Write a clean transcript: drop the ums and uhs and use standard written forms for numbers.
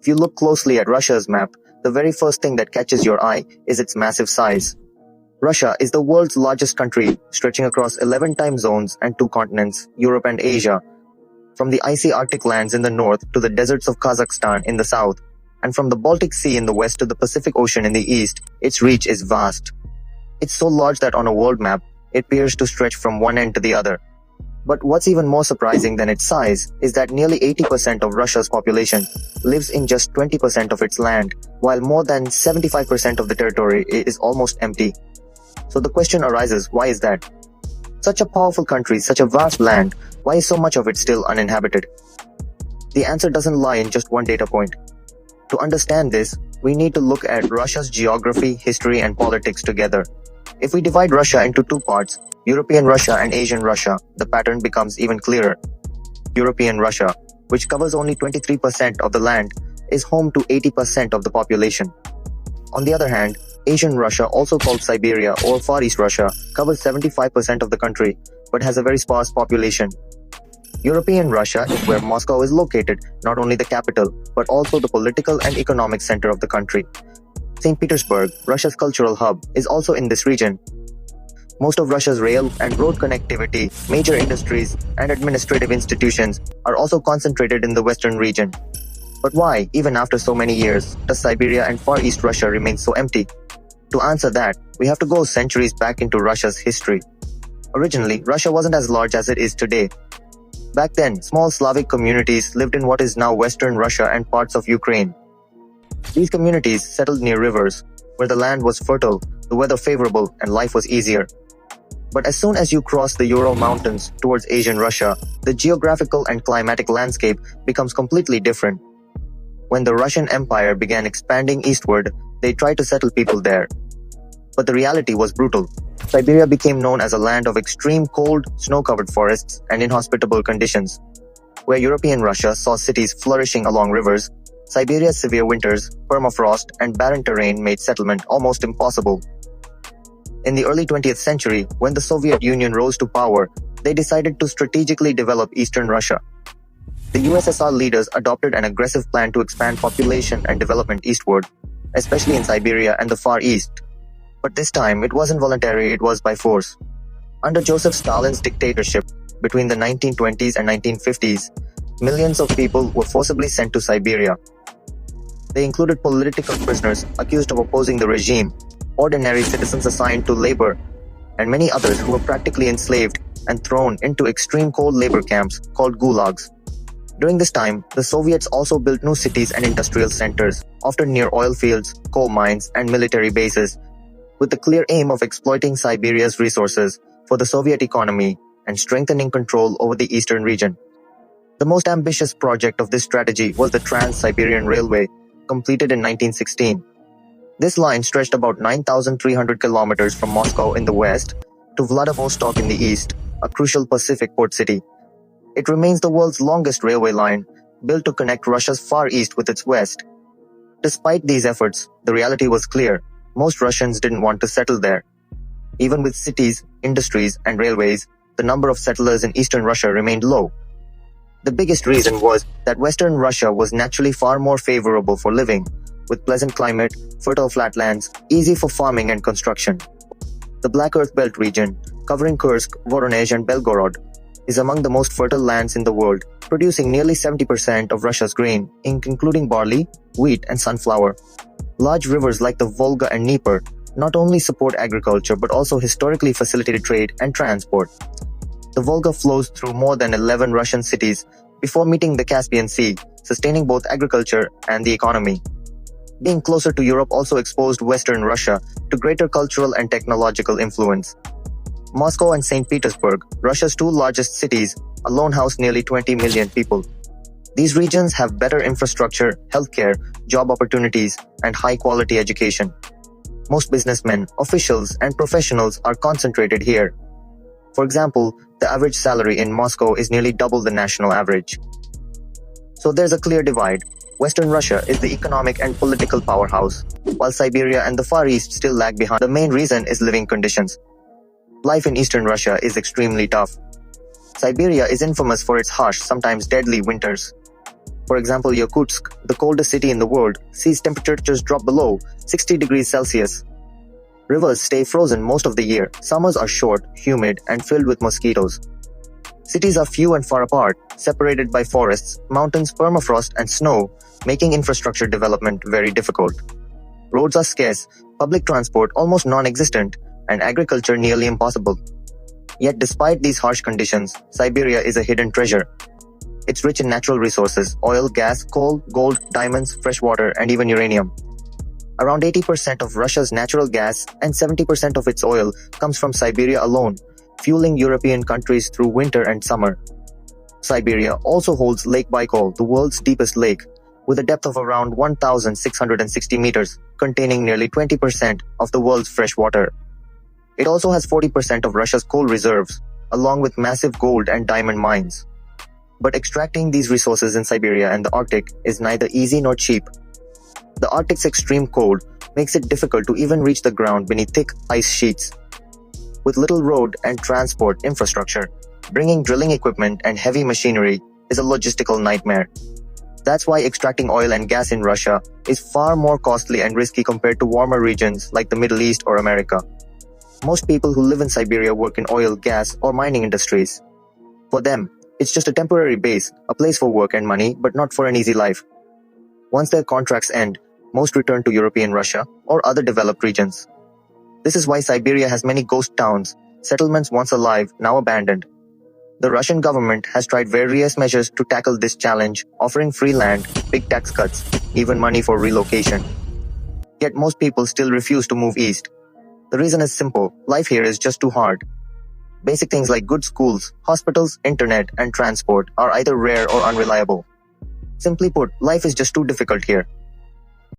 If you look closely at Russia's map, the very first thing that catches your eye is its massive size. Russia is the world's largest country, stretching across 11 time zones and 2 continents, Europe and Asia, from the icy Arctic lands in the north to the deserts of Kazakhstan in the south, and from the Baltic Sea in the west to the Pacific Ocean in the east. Its reach is vast. It's so large that on a world map, it appears to stretch from one end to the other. But what's even more surprising than its size is that nearly 80% of Russia's population lives in just 20% of its land, while more than 75% of the territory is almost empty. So the question arises, why is that? Such a powerful country, such a vast land, why is so much of it still uninhabited? The answer doesn't lie in just one data point. To understand this, we need to look at Russia's geography, history, and politics together. If we divide Russia into 2 parts, European Russia and Asian Russia, the pattern becomes even clearer. European Russia, which covers only 23% of the land, is home to 80% of the population. On the other hand, Asian Russia, also called Siberia or Far East Russia, covers 75% of the country, but has a very sparse population. European Russia is where Moscow is located, not only the capital, but also the political and economic center of the country. St. Petersburg, Russia's cultural hub, is also in this region. Most of Russia's rail and road connectivity, major industries, and administrative institutions are also concentrated in the western region. But why, even after so many years, does Siberia and Far East Russia remain so empty? To answer that, we have to go centuries back into Russia's history. Originally, Russia wasn't as large as it is today. Back then, small Slavic communities lived in what is now Western Russia and parts of Ukraine. These communities settled near rivers, where the land was fertile, the weather favorable, and life was easier. But as soon as you cross the Ural Mountains towards Asian Russia, the geographical and climatic landscape becomes completely different. When the Russian Empire began expanding eastward, they tried to settle people there. But the reality was brutal. Siberia became known as a land of extreme cold, snow-covered forests and inhospitable conditions. Where European Russia saw cities flourishing along rivers, Siberia's severe winters, permafrost, and barren terrain made settlement almost impossible. In the early 20th century, when the Soviet Union rose to power, they decided to strategically develop eastern Russia. The USSR leaders adopted an aggressive plan to expand population and development eastward, especially in Siberia and the Far East. But this time, it wasn't voluntary, it was by force. Under Joseph Stalin's dictatorship, between the 1920s and 1950s, millions of people were forcibly sent to Siberia. They included political prisoners accused of opposing the regime, ordinary citizens assigned to labor, and many others who were practically enslaved and thrown into extreme cold labor camps called gulags. During this time, the Soviets also built new cities and industrial centers, often near oil fields, coal mines, and military bases, with the clear aim of exploiting Siberia's resources for the Soviet economy and strengthening control over the eastern region. The most ambitious project of this strategy was the Trans-Siberian Railway, completed in 1916. This line stretched about 9,300 kilometers from Moscow in the west to Vladivostok in the east, a crucial Pacific port city. It remains the world's longest railway line, built to connect Russia's Far East with its west. Despite these efforts, the reality was clear. Most Russians didn't want to settle there. Even with cities, industries, and railways, the number of settlers in eastern Russia remained low. The biggest reason was that western Russia was naturally far more favorable for living, with pleasant climate, fertile flatlands, easy for farming and construction. The Black Earth Belt region, covering Kursk, Voronezh, and Belgorod, is among the most fertile lands in the world, producing nearly 70% of Russia's grain, including barley, wheat, and sunflower. Large rivers like the Volga and Dnieper not only support agriculture but also historically facilitated trade and transport. The Volga flows through more than 11 Russian cities before meeting the Caspian Sea, sustaining both agriculture and the economy. Being closer to Europe also exposed Western Russia to greater cultural and technological influence. Moscow and St. Petersburg, Russia's 2 largest cities, alone house nearly 20 million people. These regions have better infrastructure, healthcare, job opportunities, and high-quality education. Most businessmen, officials, and professionals are concentrated here. For example, the average salary in Moscow is nearly double the national average. So there's a clear divide. Western Russia is the economic and political powerhouse, while Siberia and the Far East still lag behind. The main reason is living conditions. Life in eastern Russia is extremely tough. Siberia is infamous for its harsh, sometimes deadly winters. For example, Yakutsk, the coldest city in the world, sees temperatures drop below 60 degrees Celsius. Rivers stay frozen most of the year. Summers are short, humid, and filled with mosquitoes. Cities are few and far apart, separated by forests, mountains, permafrost, and snow, making infrastructure development very difficult. Roads are scarce, public transport almost non-existent, and agriculture nearly impossible. Yet despite these harsh conditions, Siberia is a hidden treasure. It's rich in natural resources: oil, gas, coal, gold, diamonds, fresh water, and even uranium. Around 80% of Russia's natural gas and 70% of its oil comes from Siberia alone, fueling European countries through winter and summer. Siberia also holds Lake Baikal, the world's deepest lake, with a depth of around 1,660 meters, containing nearly 20% of the world's fresh water. It also has 40% of Russia's coal reserves, along with massive gold and diamond mines. But extracting these resources in Siberia and the Arctic is neither easy nor cheap. The Arctic's extreme cold makes it difficult to even reach the ground beneath thick ice sheets. With little road and transport infrastructure, bringing drilling equipment and heavy machinery is a logistical nightmare. That's why extracting oil and gas in Russia is far more costly and risky compared to warmer regions like the Middle East or America. Most people who live in Siberia work in oil, gas, or mining industries. For them, it's just a temporary base, a place for work and money, but not for an easy life. Once their contracts end, most return to European Russia or other developed regions. This is why Siberia has many ghost towns, settlements once alive, now abandoned. The Russian government has tried various measures to tackle this challenge, offering free land, big tax cuts, even money for relocation. Yet most people still refuse to move east. The reason is simple: life here is just too hard. Basic things like good schools, hospitals, internet, and transport are either rare or unreliable. Simply put, life is just too difficult here.